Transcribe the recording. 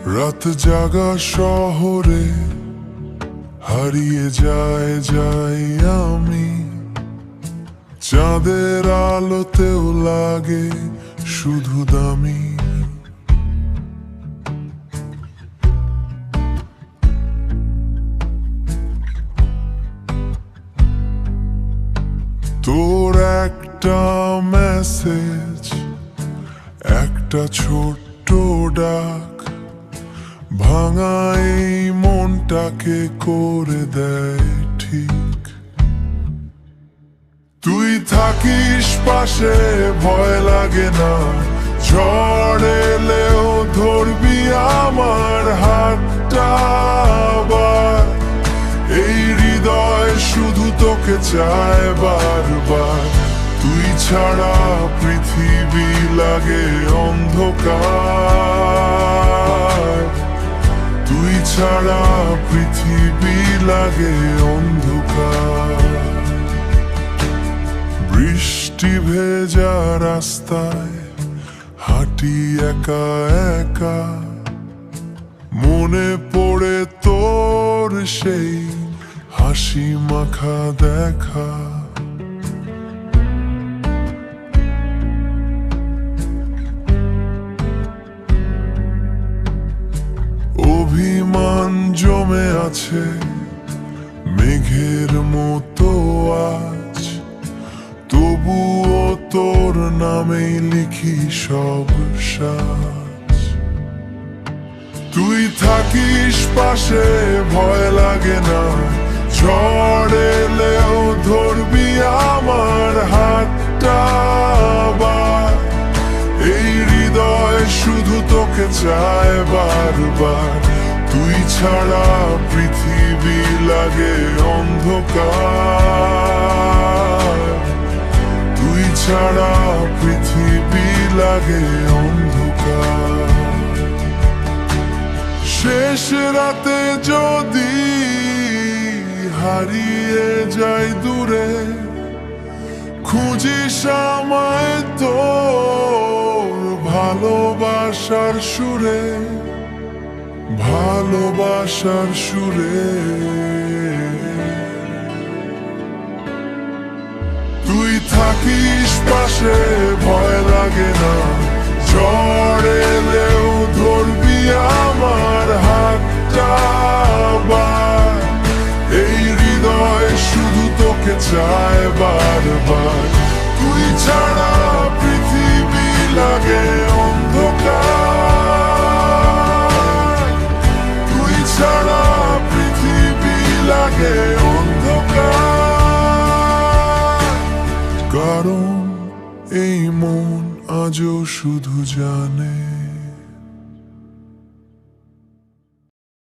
রাত জাগা শহরে হারিয়ে যাই আমি, চাঁদের আলোতেও লাগে শুধু দামি। তোর একটা মেসেজ, একটা ছোট্ট ডাক, ভাঙা এই মনটাকে করে দেয় ঠিক। তুই থাকিস পাশে, ভয় লাগে না, ঝড় এলেও ধরবি আমার হাতটা আবার। এই হৃদয় শুধু তোকে চায় বারবার, তুই ছাড়া পৃথিবী লাগে অন্ধকার, তুই ছাড়া পৃথিবী লাগে অন্ধকার। বৃষ্টি ভেজা রাস্তায় হাঁটি একা একা, মনে পড়ে তোর সেই হাসি মাখা দেখা। অভিমান জমে আছে মেঘের মতো আজ, তবুও তোর নামেই লিখি সব সাজ। তুই থাকিস পাশে, ভয় লাগে না, ঝড় এলেও ধরবি আমার হাতটা আবার। এই হৃদয় শুধু তোকে চায় বারবার, তুই ছাড়া পৃথিবী লাগে অন্ধকার, তুই ছাড়া পৃথিবী লাগে অন্ধকার। শেষ রাতে যদি হারিয়ে যাই দূরে, খুঁজিস আমায় তোর ভালোবাসার সুরে, ভালোবাসার সুরে। তুই থাকিস পাশে, ভয় লাগে না, ঝড় এলেও ধরবি আমার হাতটা আবার। এই হৃদয় শুধু তোকে চায় বারবার, তুই ছাড়া পৃথিবী লাগে অন্ধকার, তুই ছাড়া পৃথিবী লাগে অন্ধকার। কারণ এই মন আজও শুধু জানে